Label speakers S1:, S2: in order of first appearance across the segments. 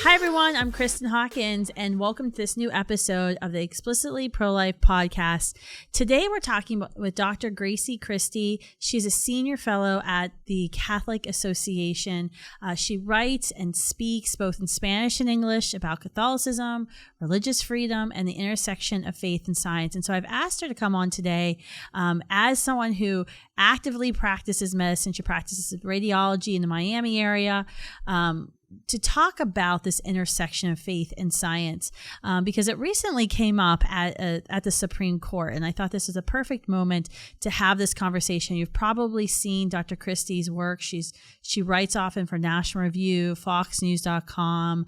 S1: Hi, everyone. I'm Kristan Hawkins, and welcome to this new episode of the Explicitly Pro-Life podcast. Today, we're talking with Dr. Grazie Christie. She's a senior fellow at the Catholic Association. She writes and speaks both in Spanish and English about Catholicism, religious freedom, and the intersection of faith and science. And so I've asked her to come on today as someone who actively practices medicine. She practices radiology in the Miami area. To talk about this intersection of faith and science, because it recently came up at the Supreme Court, and I thought this is a perfect moment to have this conversation. You've probably seen Dr. Christie's work. She writes often for National Review, FoxNews.com,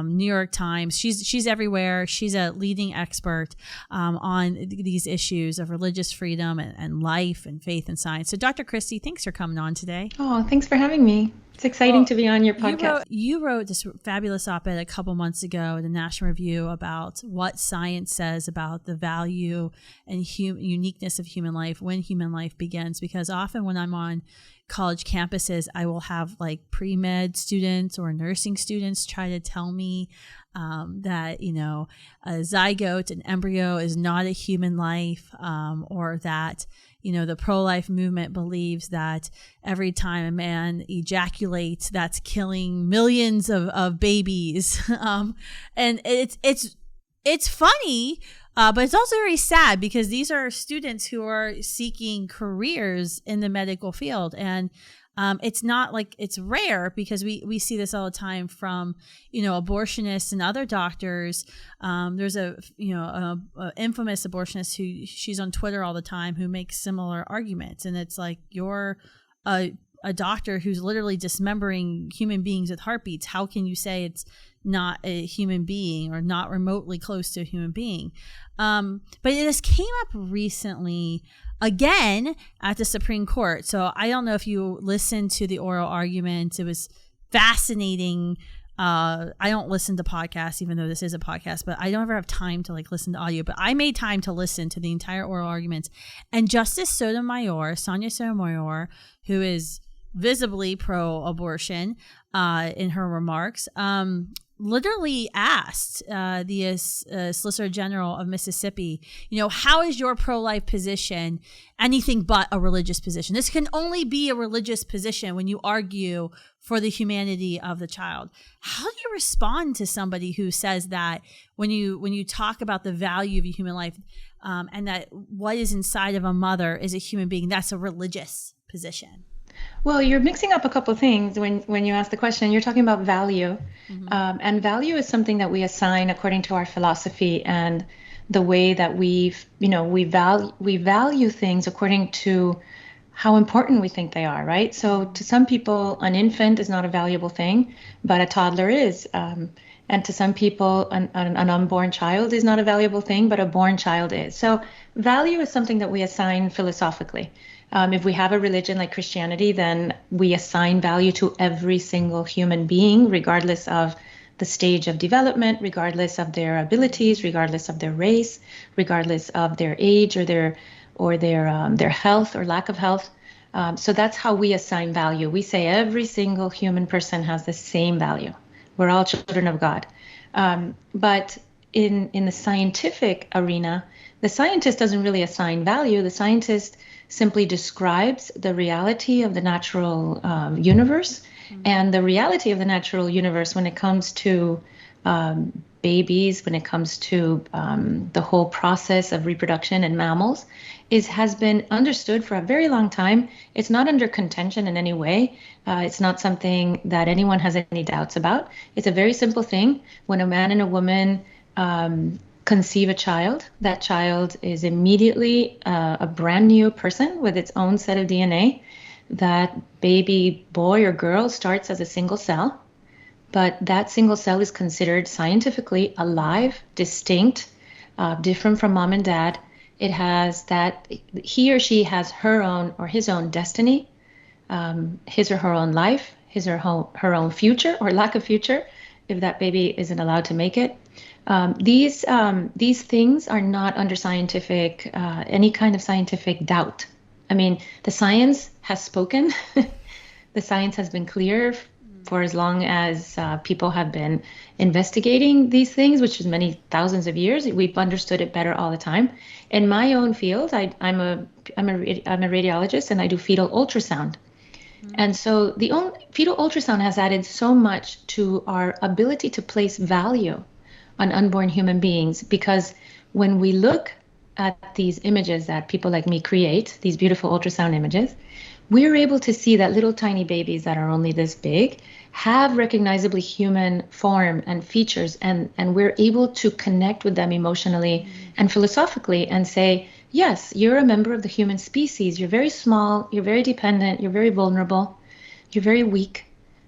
S1: New York Times. She's everywhere. She's a leading expert on these issues of religious freedom and life and faith and science. So, Dr. Christie, thanks for coming on today.
S2: Oh, thanks for having me. It's exciting to be on your podcast.
S1: You wrote this fabulous op-ed a couple months ago in the National Review about what science says about the value and uniqueness of human life when human life begins. Because often when I'm on college campuses, I will have like pre-med students or nursing students try to tell me that, a zygote, an embryo, is not a human life, or that the pro-life movement believes that every time a man ejaculates, that's killing millions of babies. And it's funny, but it's also very sad because these are students who are seeking careers in the medical field. And it's not like it's rare because we see this all the time from, abortionists and other doctors. There's a infamous abortionist who she's on Twitter all the time who makes similar arguments. And it's like, you're a doctor who's literally dismembering human beings with heartbeats. How can you say it's not a human being or not remotely close to a human being? But this came up recently again at the Supreme Court. So I don't know if you listened to the oral argument. It was fascinating. I don't listen to podcasts, even though this is a podcast, but I don't ever have time to listen to audio. But I made time to listen to the entire oral arguments. And Justice Sonia Sotomayor, who is visibly pro-abortion in her remarks, literally asked the Solicitor General of Mississippi, how is your pro-life position anything but a religious position? This can only be a religious position when you argue for the humanity of the child. How do you respond to somebody who says that when you talk about the value of a human life, and that what is inside of a mother is a human being, that's a religious position?
S2: Well, you're mixing up a couple of things when you ask the question. You're talking about value, and value is something that we assign according to our philosophy and the way that we value things according to how important we think they are, right? So to some people, an infant is not a valuable thing, but a toddler is. And to some people, an unborn child is not a valuable thing, but a born child is. So value is something that we assign philosophically. If we have a religion like Christianity, then we assign value to every single human being, regardless of the stage of development, regardless of their abilities, regardless of their race, regardless of their age or their health or lack of health. So that's how we assign value. We say every single human person has the same value. We're all children of God. But in the scientific arena, the scientist doesn't really assign value. The scientist simply describes the reality of the natural universe. And the reality of the natural universe when it comes to babies, when it comes to the whole process of reproduction in mammals, has been understood for a very long time. It's not under contention in any way. It's not something that anyone has any doubts about. It's a very simple thing. When a man and a woman conceive a child, that child is immediately a brand new person with its own set of DNA. That baby boy or girl starts as a single cell, but that single cell is considered scientifically alive, distinct, different from mom and dad. It has that he or she has her own or his own destiny, his or her own life, his or her own future or lack of future, if that baby isn't allowed to make it. These things are not under scientific, any kind of scientific doubt. I mean, the science has spoken. The science has been clear for as long as people have been investigating these things, which is many thousands of years. We've understood it better all the time. In my own field, I'm a radiologist, and I do fetal ultrasound. And so fetal ultrasound has added so much to our ability to place value on unborn human beings, because when we look at these images that people like me create, these beautiful ultrasound images, we're able to see that little tiny babies that are only this big have recognizably human form and features, and we're able to connect with them emotionally and philosophically and say, yes, you're a member of the human species. You're very small, you're very dependent, you're very vulnerable, you're very weak,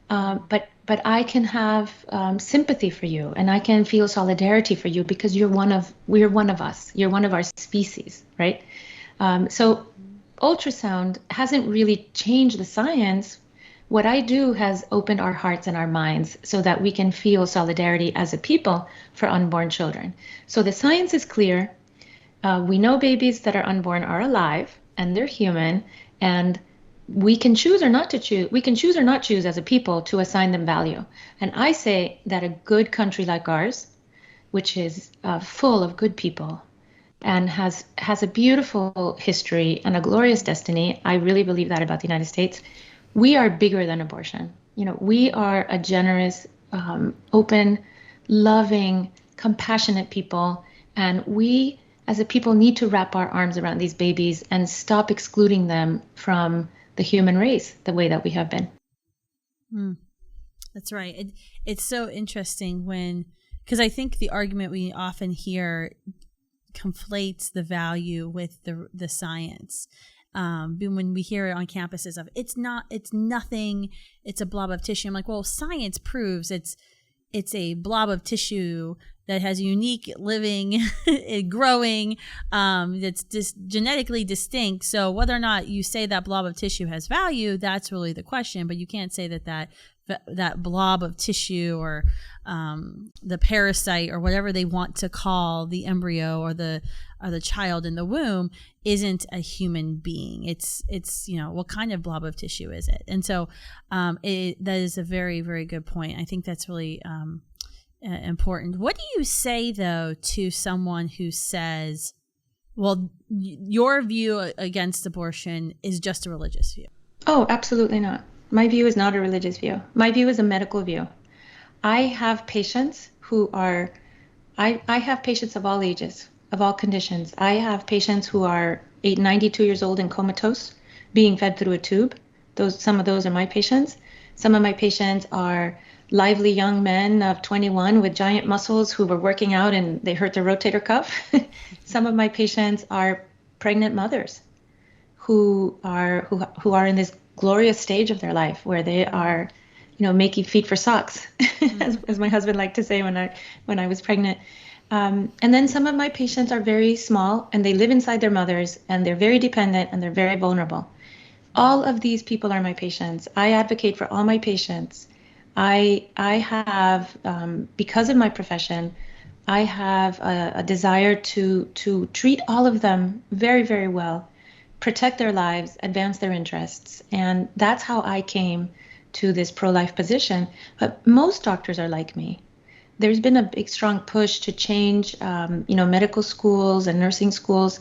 S2: but I can have sympathy for you, and I can feel solidarity for you because we're one of us. You're one of our species, right? So ultrasound hasn't really changed the science. What I do has opened our hearts and our minds so that we can feel solidarity as a people for unborn children. So the science is clear. We know babies that are unborn are alive and they're human, and we can choose or not to choose. We can choose or not choose as a people to assign them value. And I say that a good country like ours, which is full of good people and has a beautiful history and a glorious destiny, I really believe that about the United States. We are bigger than abortion. We are a generous, open, loving, compassionate people, and we as a people need to wrap our arms around these babies and stop excluding them from the human race the way that we have been.
S1: That's right. It's so interesting because I think the argument we often hear conflates the value with the science. When we hear it on campuses of it's nothing, it's a blob of tissue. I'm like, well, science proves it's a blob of tissue that has unique living, growing, that's just genetically distinct. So whether or not you say that blob of tissue has value, that's really the question. But you can't say that blob of tissue or the parasite or whatever they want to call the embryo or the child in the womb isn't a human being. It's what kind of blob of tissue is it? And so that is a very, very good point. I think that's really important. What do you say though to someone who says, well, your view against abortion is just a religious view?
S2: Oh, absolutely not. My view is not a religious view. My view is a medical view. I have patients I have patients of all ages, of all conditions. I have patients who are 92 years old and comatose, being fed through a tube. Some of those are my patients. Some of my patients are lively young men of 21 with giant muscles who were working out and they hurt their rotator cuff. Some of my patients are pregnant mothers who are in this glorious stage of their life where they are, making feet for socks, as my husband liked to say when I was pregnant. And then some of my patients are very small and they live inside their mothers and they're very dependent and they're very vulnerable. All of these people are my patients. I advocate for all my patients. I have, because of my profession, I have a desire to treat all of them very, very well, protect their lives, advance their interests. And that's how I came to this pro-life position. But most doctors are like me. There's been a big, strong push to change, medical schools and nursing schools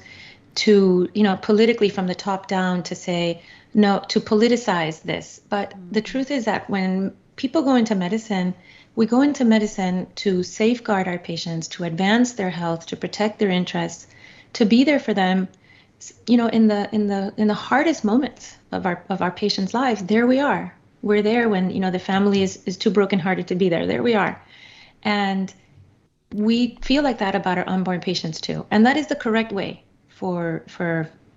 S2: to, politically from the top down to say, no, to politicize this. But the truth is that when people go into medicine, we go into medicine to safeguard our patients, to advance their health, to protect their interests, to be there for them, in the hardest moments of our patients' lives. There we are. We're there when, the family is too brokenhearted to be there. There we are. And we feel like that about our unborn patients too. And that is the correct way for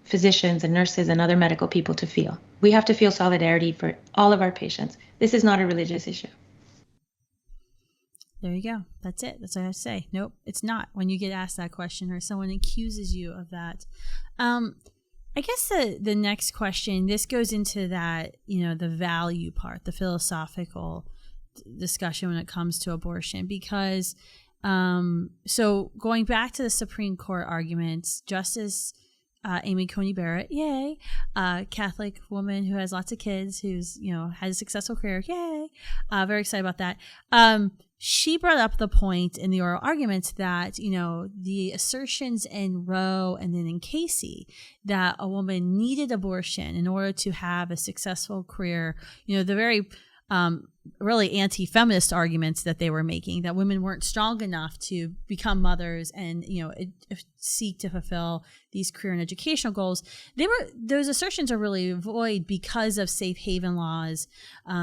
S2: physicians and nurses and other medical people to feel. We have to feel solidarity for all of our patients. This is not a religious issue.
S1: There you go. That's it. That's what I have to say. Nope, it's not. When you get asked that question or someone accuses you of that. I guess the next question, this goes into that, the value part, the philosophical discussion when it comes to abortion, because so going back to the Supreme Court arguments, Justice Amy Coney Barrett, yay, Catholic woman who has lots of kids, who's, had a successful career, yay. Very excited about that. She brought up the point in the oral arguments that, the assertions in Roe and then in Casey that a woman needed abortion in order to have a successful career, the very really anti-feminist arguments that they were making, that women weren't strong enough to become mothers and, seek to fulfill these career and educational goals. Those assertions are really void because of safe haven laws,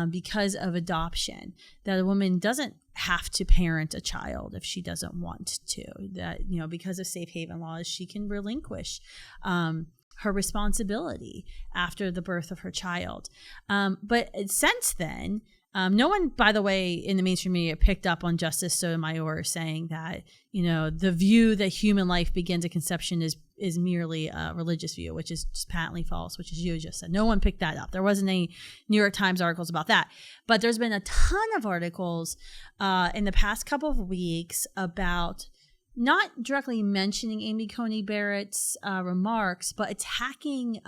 S1: because of adoption, that a woman doesn't have to parent a child if she doesn't want to, that, because of safe haven laws, she can relinquish, her responsibility after the birth of her child. But since then, no one, by the way, in the mainstream media picked up on Justice Sotomayor saying that, the view that human life begins at conception is merely a religious view, which is just patently false, which is you just said. No one picked that up. There wasn't any New York Times articles about that. But there's been a ton of articles in the past couple of weeks about not directly mentioning Amy Coney Barrett's remarks, but attacking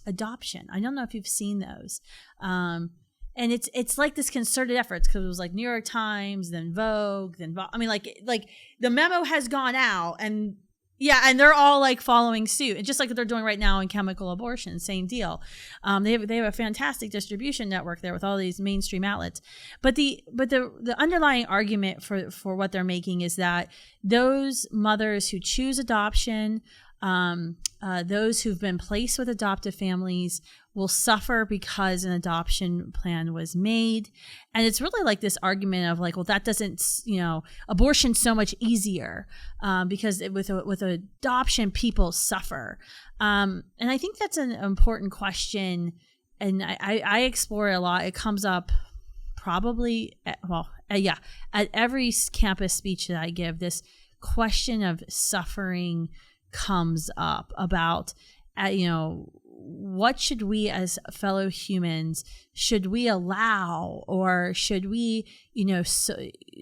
S1: adoption. I don't know if you've seen those. And it's like this concerted effort, because it was like New York Times, then Vogue, then like the memo has gone out, and they're all like following suit, and just like they're doing right now in chemical abortion, same deal. They have a fantastic distribution network there with all these mainstream outlets, but the underlying argument for what they're making is that those mothers who choose adoption, those who've been placed with adoptive families, will suffer because an adoption plan was made. And it's really like this argument of like, well, that doesn't, abortion's so much easier because with adoption, people suffer. And I think that's an important question. And I explore it a lot. It comes up probably, at every campus speech that I give, this question of suffering comes up about, what should we as fellow humans, should we allow, or should we,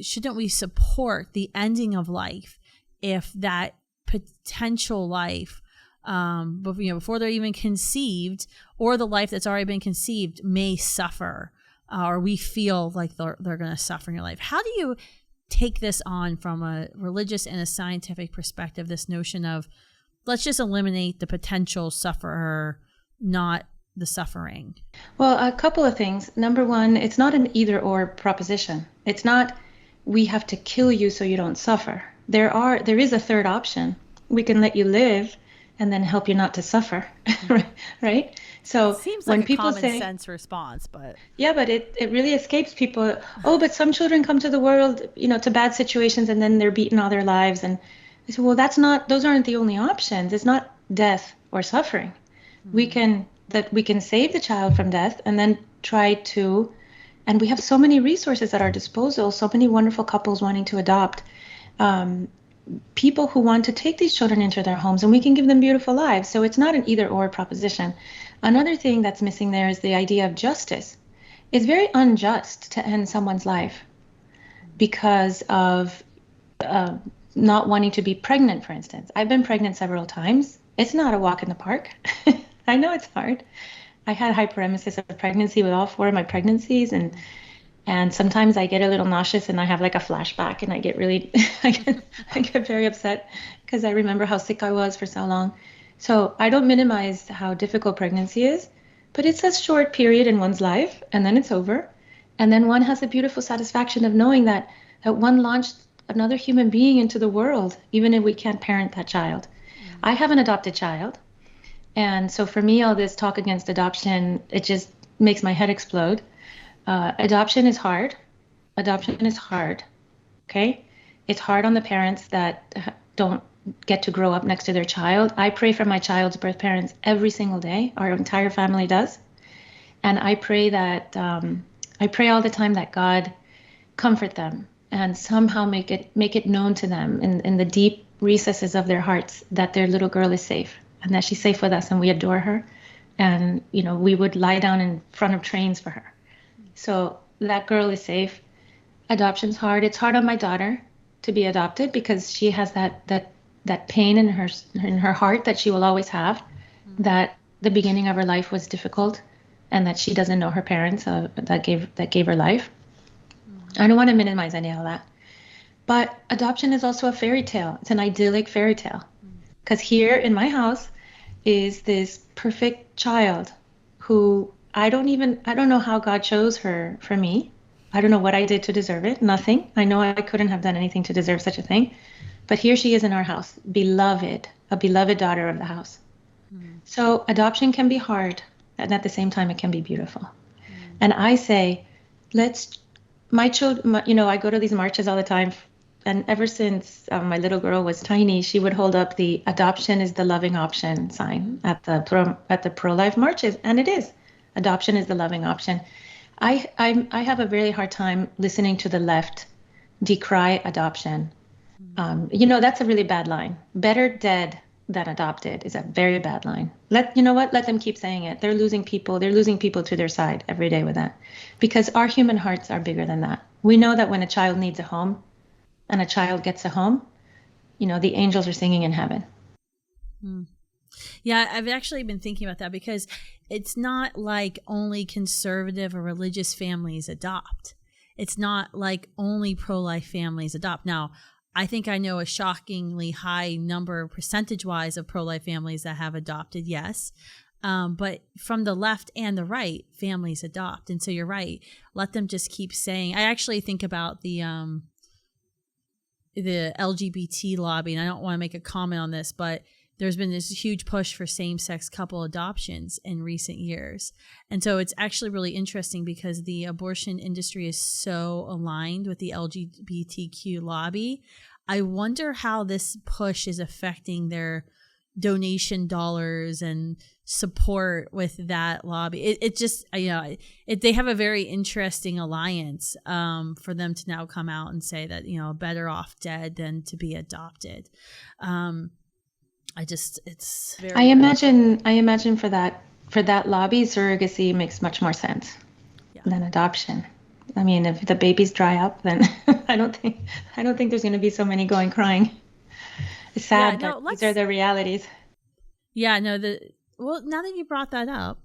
S1: shouldn't we support the ending of life if that potential life, before they're even conceived, or the life that's already been conceived may suffer, or we feel like they're going to suffer in your life. How do you take this on from a religious and a scientific perspective, this notion of let's just eliminate the potential sufferer, not the suffering?
S2: Well, a couple of things. Number one, it's not an either or proposition. It's not we have to kill you so you don't suffer. There is a third option. We can let you live and then help you not to suffer, right? So
S1: it seems like
S2: when
S1: a
S2: people
S1: common
S2: say,
S1: sense response, but
S2: it really escapes people. Oh, but some children come to the world, to bad situations, and then they're beaten all their lives. And I say, well, those aren't the only options. It's not death or suffering. Mm-hmm. We can save the child from death, and then try to, and we have so many resources at our disposal, so many wonderful couples wanting to adopt, people who want to take these children into their homes, and we can give them beautiful lives. So it's not an either or proposition. Another thing that's missing there is the idea of justice. It's very unjust to end someone's life because of not wanting to be pregnant, for instance. I've been pregnant several times. It's not a walk in the park. I know it's hard. I had hyperemesis of pregnancy with all 4 of my pregnancies, and sometimes I get a little nauseous and I have like a flashback, and I get really, I get very upset because I remember how sick I was for so long. So I don't minimize how difficult pregnancy is, but it's a short period in one's life, and then it's over. And then one has the beautiful satisfaction of knowing that one launched another human being into the world, even if we can't parent that child. Mm-hmm. I have an adopted child. And so for me, all this talk against adoption, it just makes my head explode. Adoption is hard. Okay? It's hard on the parents that don't get to grow up next to their child. I pray for my child's birth parents every single day. Our entire family does. And I pray all the time that God comfort them and somehow make it known to them in the deep recesses of their hearts that their little girl is safe, and that she's safe with us, and we adore her. And, we would lie down in front of trains for her. So that girl is safe. Adoption's hard. It's hard on my daughter to be adopted because she has that pain in her heart that she will always have, that the beginning of her life was difficult. and that she doesn't know her parents that gave her life. I don't want to minimize any of that. But adoption is also a fairy tale. It's an idyllic fairy tale. Because here in my house is this perfect child who I don't know how God chose her for me. I don't know what I did to deserve it. Nothing. I know I couldn't have done anything to deserve such a thing. But here she is in our house, beloved, a beloved daughter of the house. So adoption can be hard, and at the same time, it can be beautiful. And I say, my children, I go to these marches all the time. And ever since my little girl was tiny, she would hold up the adoption is the loving option sign at the pro-life marches. And it is. Adoption is the loving option. I have a really hard time listening to the left decry adoption. That's a really bad line. Better dead than adopted is a very bad line. Let them keep saying it. They're losing people. They're losing people to their side every day with that, because our human hearts are bigger than that. We know that when a child needs a home and a child gets a home, the angels are singing in heaven.
S1: Yeah, I've actually been thinking about that, because it's not like only conservative or religious families adopt. It's not like only pro-life families adopt. Now, I think I know a shockingly high number percentage-wise of pro-life families that have adopted, yes. But from the left and the right, families adopt. And so you're right. Let them just keep saying. I actually think about the LGBT lobby, and I don't want to make a comment on this, but there's been this huge push for same-sex couple adoptions in recent years. And so it's actually really interesting, because the abortion industry is so aligned with the LGBTQ lobby. I wonder how this push is affecting their donation dollars and support with that lobby. They have a very interesting alliance for them to now come out and say that, better off dead than to be adopted. I
S2: imagine for that lobby, surrogacy makes much more sense than adoption. I mean, if the babies dry up, then I don't think there's going to be so many going crying. It's sad, but these are the realities.
S1: Yeah, no. Well, now that you brought that up,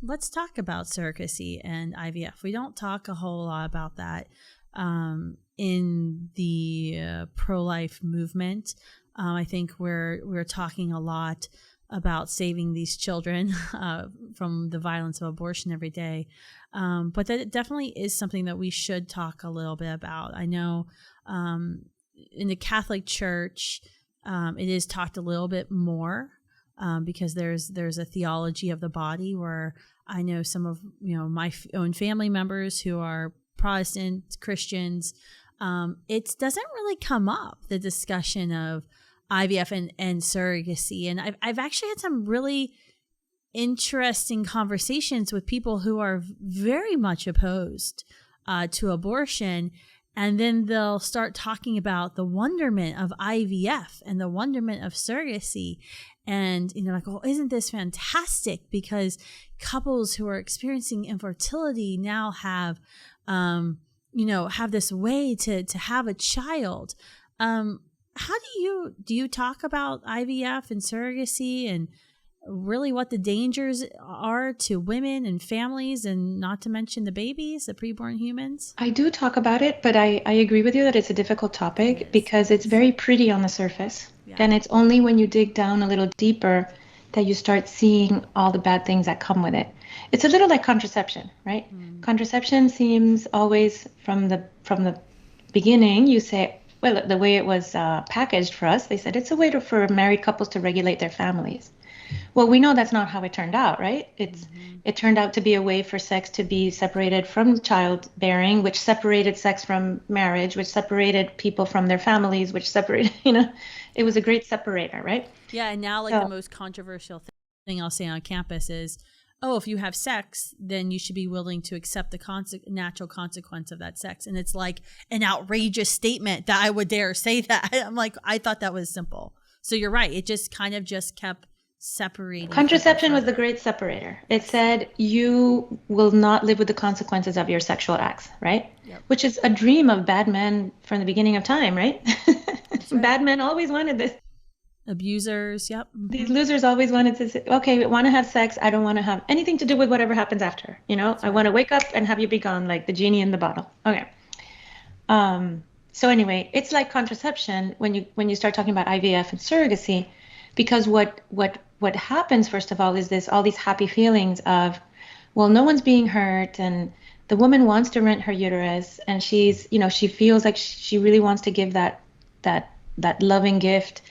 S1: let's talk about surrogacy and IVF. We don't talk a whole lot about that in the pro-life movement. I think we're talking a lot about saving these children from the violence of abortion every day. But that definitely is something that we should talk a little bit about. I know in the Catholic Church, it is talked a little bit more because there's a theology of the body, where I know some of my own family members who are Protestant Christians. It doesn't really come up, the discussion of IVF and surrogacy. And I've actually had some really interesting conversations with people who are very much opposed to abortion. And then they'll start talking about the wonderment of IVF and the wonderment of surrogacy. And, like, oh, isn't this fantastic? Because couples who are experiencing infertility now have, have this way to have a child. How do you talk about IVF and surrogacy, and really what the dangers are to women and families, and not to mention the babies, the preborn humans?
S2: I do talk about it, but I agree with you that it's a difficult topic because it's very pretty on the surface. Yeah. And it's only when you dig down a little deeper that you start seeing all the bad things that come with it. It's a little like contraception, right? Contraception seems always from the beginning, you say, well, the way it was packaged for us, they said it's a way for married couples to regulate their families. Well, we know that's not how it turned out, right? It turned out to be a way for sex to be separated from childbearing, which separated sex from marriage, which separated people from their families, which separated, it was a great separator, right?
S1: Yeah, and now the most controversial thing I'll say on campus is, if you have sex, then you should be willing to accept the natural consequence of that sex. And it's like an outrageous statement that I would dare say that. I'm like, I thought that was simple. So you're right. It just kind of kept separating.
S2: Contraception was the great separator. It said you will not live with the consequences of your sexual acts, right? Yep. Which is a dream of bad men from the beginning of time, right? Right. Bad men always wanted this.
S1: Abusers. Yep.
S2: These losers always wanted to say, okay, we want to have sex. I don't want to have anything to do with whatever happens after. I want to wake up and have you be gone, like the genie in the bottle. Okay. So anyway, it's like contraception when you start talking about IVF and surrogacy, because what happens first of all is all these happy feelings of, well, no one's being hurt, and the woman wants to rent her uterus, and she's, she feels like she really wants to give that loving gift,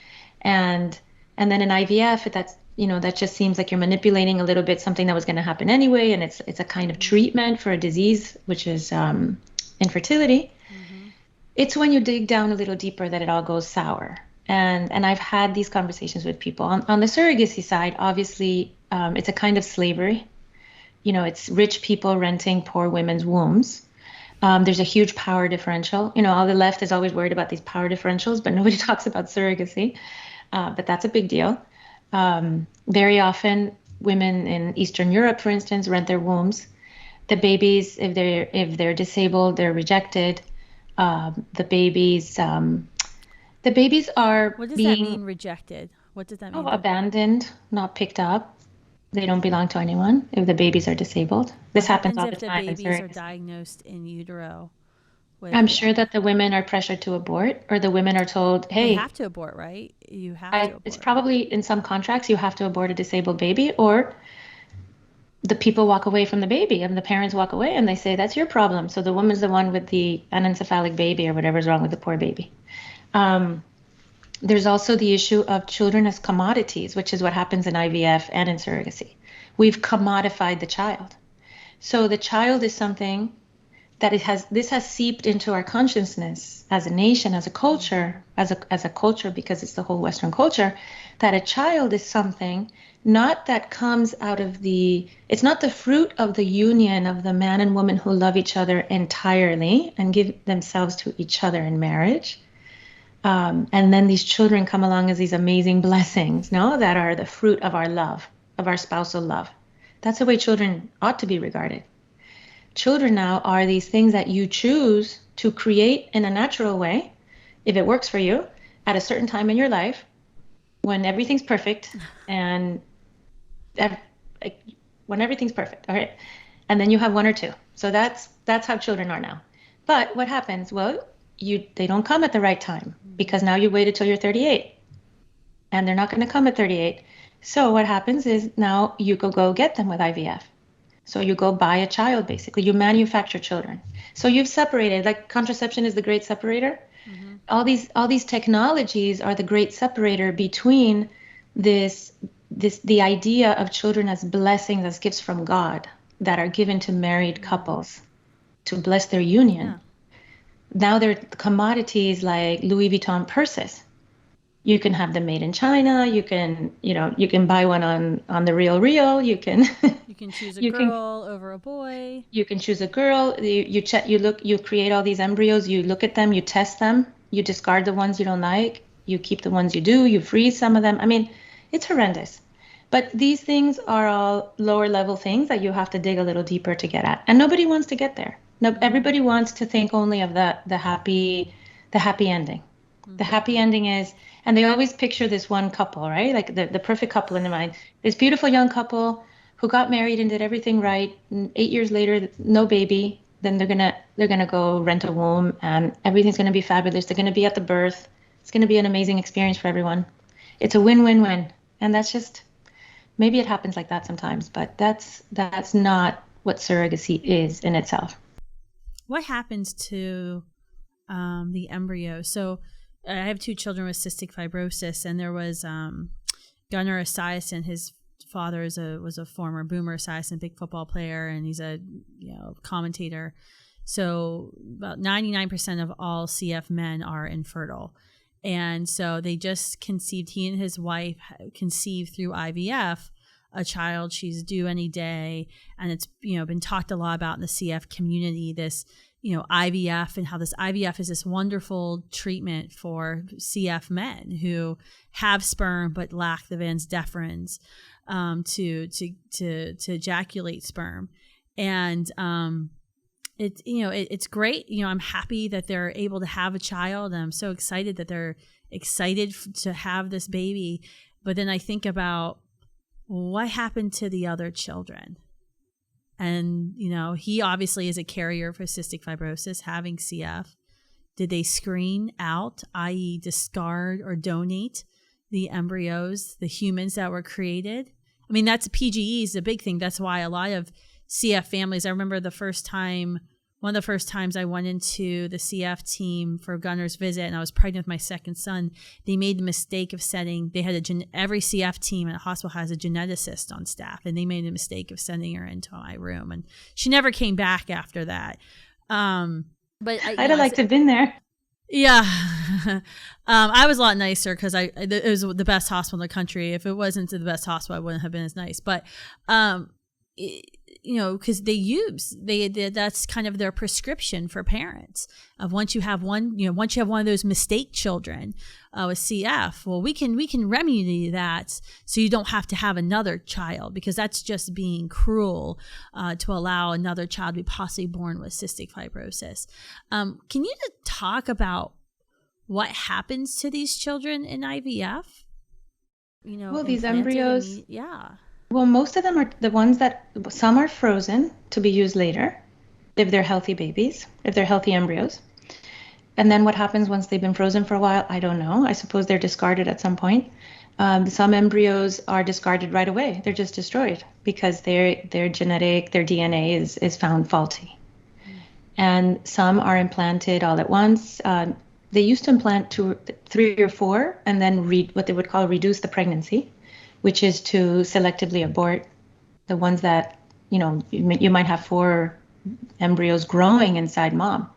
S2: and then in IVF, that just seems like you're manipulating a little bit something that was going to happen anyway, and it's a kind of treatment for a disease, which is infertility. Mm-hmm. It's when you dig down a little deeper that it all goes sour. And I've had these conversations with people. On the surrogacy side, obviously, it's a kind of slavery. It's rich people renting poor women's wombs. There's a huge power differential. All the left is always worried about these power differentials, but nobody talks about surrogacy. But that's a big deal. Very often, women in Eastern Europe, for instance, rent their wombs. The babies, if they're disabled, they're rejected. The babies are
S1: What does that mean, rejected? What does that mean?
S2: Abandoned, not picked up. They don't belong to anyone if the babies are disabled. This happens all the time.
S1: If the babies are diagnosed in utero?
S2: I'm sure that the women are pressured to abort, or the women are told, hey,
S1: you have to abort, right? You have to abort.
S2: It's probably in some contracts you have to abort a disabled baby, or the people walk away from the baby and the parents walk away and they say, that's your problem. So the woman's the one with the anencephalic baby or whatever's wrong with the poor baby. There's also the issue of children as commodities, which is what happens in IVF and in surrogacy. We've commodified the child. So the child is something that this has seeped into our consciousness as a nation, as a culture, as a culture, because it's the whole Western culture, that a child is something not that comes out of it's not the fruit of the union of the man and woman who love each other entirely and give themselves to each other in marriage. And then these children come along as these amazing blessings, that are the fruit of our love, of our spousal love. That's the way children ought to be regarded. Children now are these things that you choose to create in a natural way, if it works for you, at a certain time in your life, when everything's perfect, and when everything's perfect, all right? And then you have one or two. So that's how children are now. But what happens? Well, they don't come at the right time, because now you waited till you're 38, and they're not going to come at 38. So what happens is now you go get them with IVF. So you go buy a child, basically. You manufacture children. So you've separated, like contraception is the great separator. Mm-hmm. All these technologies are the great separator between the idea of children as blessings, as gifts from God that are given to married couples to bless their union. Yeah. Now they're commodities like Louis Vuitton purses. You can have them made in China. You can buy one on the Real. You can
S1: choose a girl over a boy.
S2: You can choose a girl. You create all these embryos. You look at them. You test them. You discard the ones you don't like. You keep the ones you do. You freeze some of them. I mean, it's horrendous. But these things are all lower level things that you have to dig a little deeper to get at. And nobody wants to get there. No, everybody wants to think only of the happy ending. Mm-hmm. The happy ending is, and they always picture this one couple, right? Like the perfect couple in their mind. This beautiful young couple who got married and did everything right. And 8 years later, no baby. Then they're gonna go rent a womb, and everything's gonna be fabulous. They're gonna be at the birth. It's gonna be an amazing experience for everyone. It's a win-win-win, and that's just, maybe it happens like that sometimes, but that's not what surrogacy is in itself.
S1: What happens to the embryo? So I have 2 children with cystic fibrosis, and there was Gunnar Esiason. His father was a former Boomer Esiason, big football player, and he's a commentator. So about 99% of all CF men are infertile. And so they just conceived, he and his wife conceived through IVF a child. She's due any day. And it's, been talked a lot about in the CF community, this, IVF, and how this IVF is this wonderful treatment for CF men who have sperm but lack the vas deferens to ejaculate sperm. And it's great. I'm happy that they're able to have a child. I'm so excited that they're excited to have this baby. But then I think about what happened to the other children. And, you know, he obviously is a carrier for cystic fibrosis, having CF. Did they screen out, i.e. discard or donate the embryos, the humans that were created? I mean, that's PGE is a big thing. That's why a lot of CF families, I remember one of the first times I went into the CF team for Gunner's visit, and I was pregnant with my second son, they made the mistake of every CF team at a hospital has a geneticist on staff, and they made the mistake of sending her into my room, and she never came back after that. But
S2: I'd have liked to have been there.
S1: Yeah. I was a lot nicer because it was the best hospital in the country. If it wasn't the best hospital, I wouldn't have been as nice. But, you know, because that's kind of their prescription for parents of once you have one of those mistake children with CF, well, we can remedy that so you don't have to have another child, because that's just being cruel to allow another child to be possibly born with cystic fibrosis. Can you talk about what happens to these children in IVF? You know,
S2: well, these embryos,
S1: yeah.
S2: Well, most of them are the ones that, some are frozen to be used later, if they're healthy babies, if they're healthy embryos. And then what happens once they've been frozen for a while, I don't know. I suppose they're discarded at some point. Some embryos are discarded right away. They're just destroyed because their DNA is found faulty. And some are implanted all at once. They used to implant 2, 3, or 4, and then what they would call reduce the pregnancy, which is to selectively abort the ones that, you know, you might have 4 embryos growing inside mom,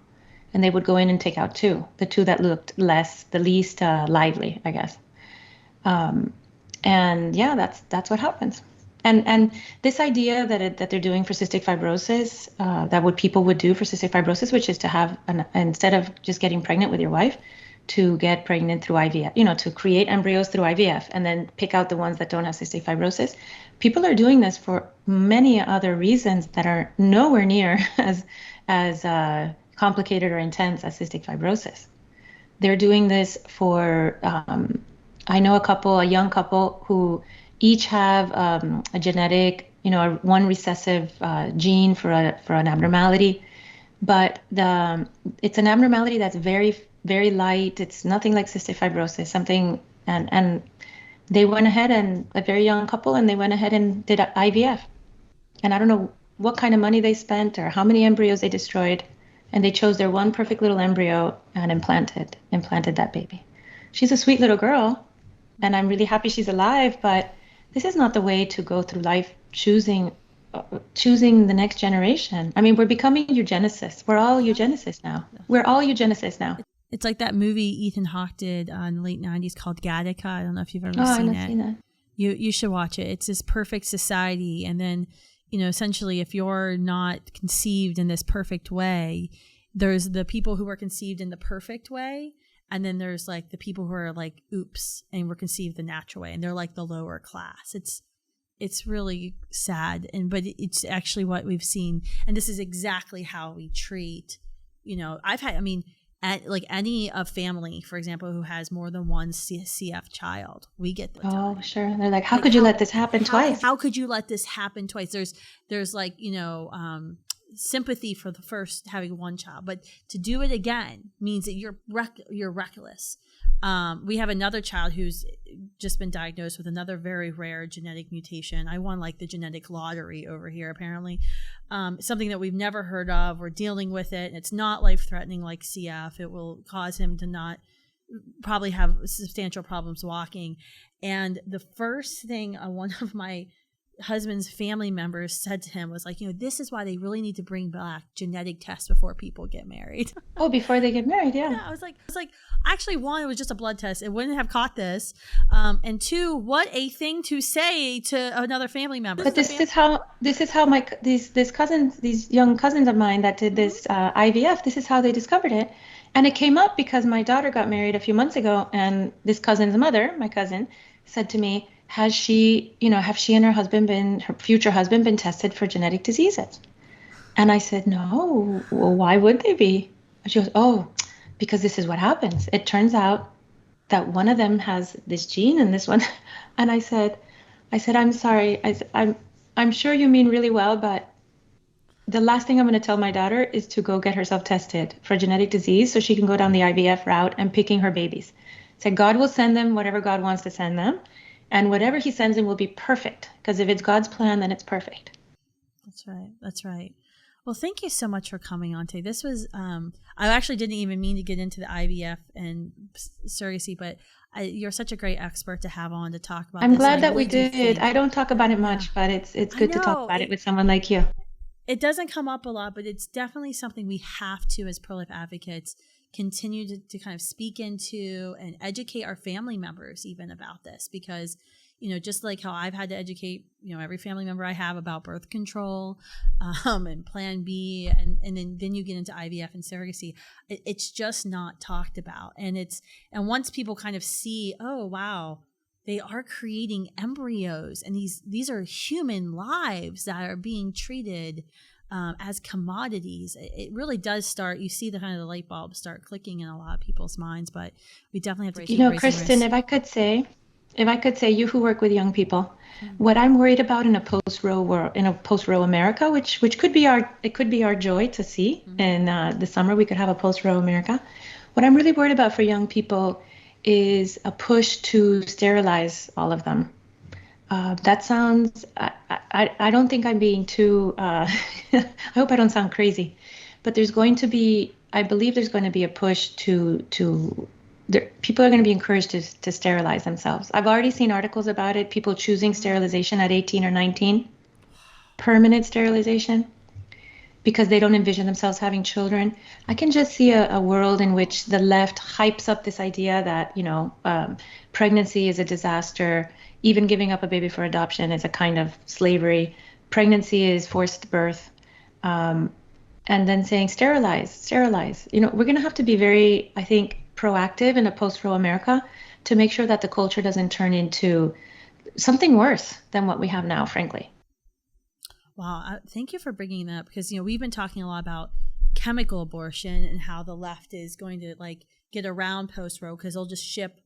S2: and they would go in and take out 2, the 2 that looked the least lively, I guess. And yeah, that's what happens. And this idea that they're doing for cystic fibrosis, that what people would do for cystic fibrosis, which is to have instead of just getting pregnant with your wife, to get pregnant through IVF, you know, to create embryos through IVF and then pick out the ones that don't have cystic fibrosis. People are doing this for many other reasons that are nowhere near as complicated or intense as cystic fibrosis. They're doing this for, I know a young couple who each have a genetic, you know, one recessive gene for an abnormality, but it's an abnormality that's very, very light. It's nothing like cystic fibrosis, and they went ahead, and a very young couple, and they went ahead and did IVF. And I don't know what kind of money they spent or how many embryos they destroyed, and they chose their one perfect little embryo and implanted that baby. She's a sweet little girl, and I'm really happy she's alive, but this is not the way to go through life, choosing the next generation. I mean, we're becoming eugenicists. We're all eugenicists now.
S1: It's like that movie Ethan Hawke did in the late 90s called Gattaca. I don't know if you've ever seen it. Seen that. You should watch it. It's this perfect society. And then, you know, essentially, if you're not conceived in this perfect way, there's the people who were conceived in the perfect way. And then there's like the people who are like, oops, and were conceived the natural way. And they're like the lower class. It's really sad. But it's actually what we've seen. And this is exactly how we treat, you know, like any family, for example, who has more than one CF child, we get the time.
S2: Oh, sure. They're like, how could you let this happen twice?
S1: How could you let this happen twice? There's like, you know, sympathy for the first having one child, but to do it again means that you're reckless. We have another child who's just been diagnosed with another very rare genetic mutation. I won like the genetic lottery over here, apparently. Something that we've never heard of. We're dealing with it. It's not life-threatening like CF. It will cause him to not probably have substantial problems walking. And the first thing one of my husband's family members said to him was like, you know, this is why they really need to bring back genetic tests before people get married.
S2: Oh, before they get married, yeah.
S1: Yeah, I was like, actually, one, it was just a blood test. It wouldn't have caught this. And 2, what a thing to say to another family member.
S2: But this is how these young cousins of mine that did this IVF, this is how they discovered it. And it came up because my daughter got married a few months ago, and this cousin's mother, my cousin, said to me, have she and her future husband been tested for genetic diseases? And I said, no. Well, why would they be? And she goes, oh, because this is what happens. It turns out that one of them has this gene and this one. And I said, I'm sorry. I'm sure you mean really well, but the last thing I'm going to tell my daughter is to go get herself tested for genetic disease so she can go down the IVF route and picking her babies. So God will send them whatever God wants to send them. And whatever he sends them will be perfect. Because if it's God's plan, then it's perfect.
S1: That's right. That's right. Well, thank you so much for coming on today. This was, I actually didn't even mean to get into the IVF and surrogacy, but you're such a great expert to have on to talk about
S2: I'm
S1: this.
S2: glad that we did. I don't talk about it much, but it's good to talk about it with someone like you.
S1: It doesn't come up a lot, but it's definitely something we have to, as pro-life advocates, continue to kind of speak into and educate our family members even about this, because, just like how I've had to educate, every family member I have about birth control and Plan B, and then you get into IVF and surrogacy, it's just not talked about. And once people kind of see, oh, wow, they are creating embryos, and these are human lives that are being treated as commodities. It really does start. You see the kind of the light bulbs start clicking in a lot of people's minds, but we definitely have to keep raising
S2: Kristin, if I could say, you who work with young people, what I'm worried about in a post-Roe world, in a post-Roe America, which could be our joy to see in the summer, we could have a post-Roe America. What I'm really worried about for young people is a push to sterilize all of them. That sounds, I don't think I'm being too, I hope I don't sound crazy, but I believe there's going to be a push people are going to be encouraged to sterilize themselves. I've already seen articles about it, people choosing sterilization at 18 or 19, permanent sterilization, because they don't envision themselves having children. I can just see a world in which the left hypes up this idea that, pregnancy is a disaster. Even giving up a baby for adoption is a kind of slavery. Pregnancy is forced birth. And then saying sterilize. We're going to have to be very, I think, proactive in a post-Roe America to make sure that the culture doesn't turn into something worse than what we have now, frankly.
S1: Wow. Thank you for bringing that up, because, we've been talking a lot about chemical abortion and how the left is going to get around post-Roe because they'll just ship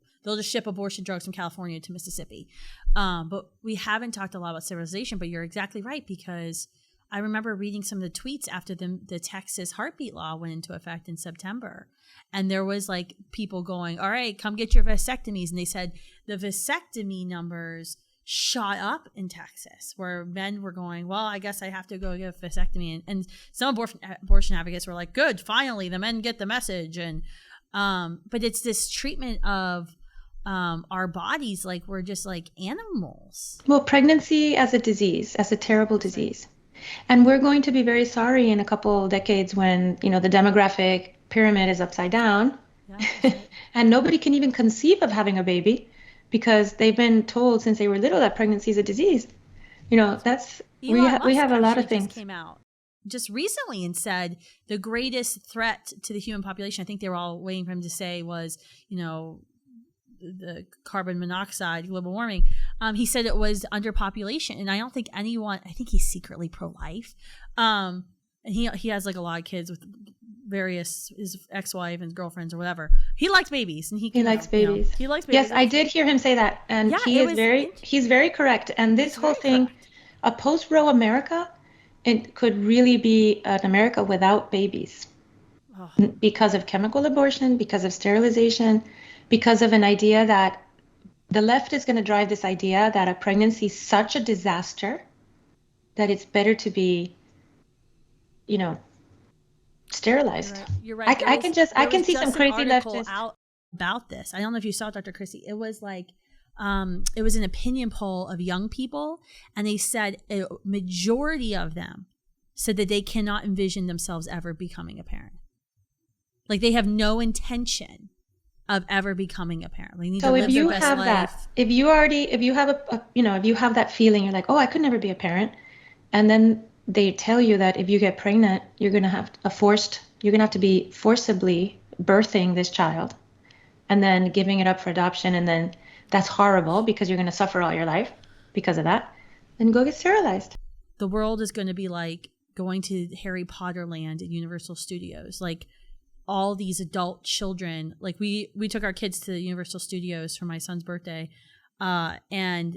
S1: abortion drugs from California to Mississippi. But we haven't talked a lot about sterilization, but you're exactly right, because I remember reading some of the tweets after the Texas heartbeat law went into effect in September. And there was people going, all right, come get your vasectomies. And they said the vasectomy numbers shot up in Texas, where men were going, well, I guess I have to go get a vasectomy. And some abortion advocates were like, good, finally, the men get the message. And but it's this treatment of our bodies like we're just like animals.
S2: Well, pregnancy as a disease, as a terrible disease. And we're going to be very sorry in a couple decades when, the demographic pyramid is upside down. Yeah, and nobody can even conceive of having a baby because they've been told since they were little that pregnancy is a disease. We have a lot of things.
S1: Came out just recently and said the greatest threat to the human population, I think they were all waiting for him to say, was, the carbon monoxide, global warming. He said it was underpopulation. And I don't think I think he's secretly pro-life. And he has a lot of kids with his ex-wife and girlfriends or whatever. He likes babies, and he likes babies. He likes babies.
S2: Yes, I did hear him say that. And yeah, he's very correct. And this whole thing, a post-Roe America, it could really be an America without babies because of chemical abortion, because of sterilization, because of an idea that the left is going to drive this idea that a pregnancy is such a disaster that it's better to be, sterilized.
S1: You're right.
S2: I can see some crazy leftists
S1: out about this. I don't know if you saw it, Dr. Christie. It was it was an opinion poll of young people, and they said a majority of them said that they cannot envision themselves ever becoming a parent. They have no intention of ever becoming a parent. They need to live their best life.
S2: If you have that feeling, you're like, oh, I could never be a parent, and then they tell you that if you get pregnant, you're going to have to be forcibly birthing this child and then giving it up for adoption. And then that's horrible because you're going to suffer all your life because of that. Then go get sterilized.
S1: The world is going to be like going to Harry Potter land at Universal Studios. all these adult children, like we took our kids to Universal Studios for my son's birthday, and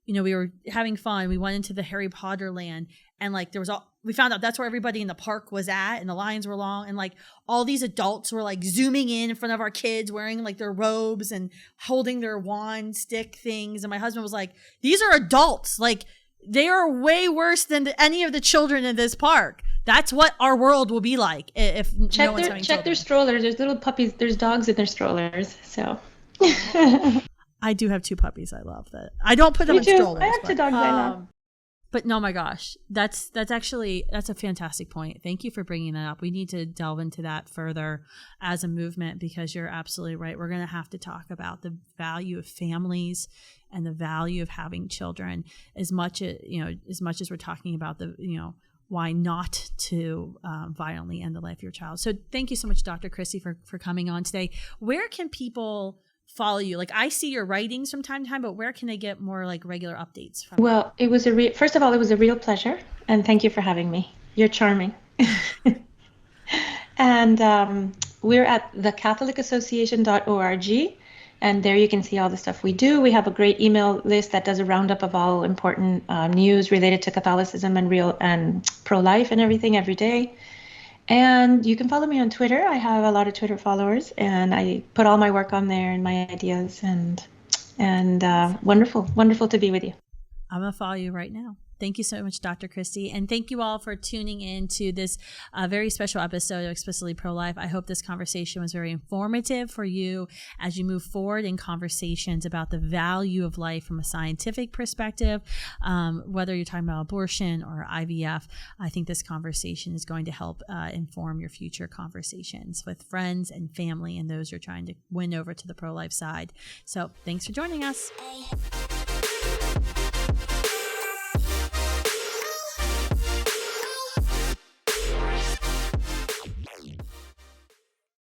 S1: we were having fun. We went into the Harry Potter land, and like we found out that's where everybody in the park was at, and the lines were long, and like all these adults were like zooming in front of our kids wearing like their robes and holding their wand stick things. And my husband was like, these are adults. Like, they are way worse than any of the children in this park. That's what our world will be like if no one's having children.
S2: Check their strollers. There's little puppies. There's dogs in their strollers. So
S1: I do have 2 puppies. I love that. I don't put them in strollers.
S2: I have 2 dogs I love.
S1: But no, my gosh, that's a fantastic point. Thank you for bringing that up. We need to delve into that further as a movement, because you're absolutely right. We're going to have to talk about the value of families and the value of having children as much as we're talking about why not to violently end the life of your child. So thank you so much, Dr. Christie, for coming on today. Where can people follow you? Like, I see your writings from time to time, but where can they get more like regular updates from?
S2: Well, it was first of all, it was a real pleasure, and thank you for having me. You're charming. And we're at thecatholicassociation.org, and there you can see all the stuff we do. We have a great email list that does a roundup of all important news related to Catholicism and pro-life and everything every day. And you can follow me on Twitter. I have a lot of Twitter followers, and I put all my work on there and my ideas, and wonderful to be with you.
S1: I'm going to follow you right now. Thank you so much, Dr. Christie. And thank you all for tuning in to this very special episode of Explicitly Pro-Life. I hope this conversation was very informative for you as you move forward in conversations about the value of life from a scientific perspective. Whether you're talking about abortion or IVF, I think this conversation is going to help inform your future conversations with friends and family and those you're trying to win over to the pro-life side. So thanks for joining us.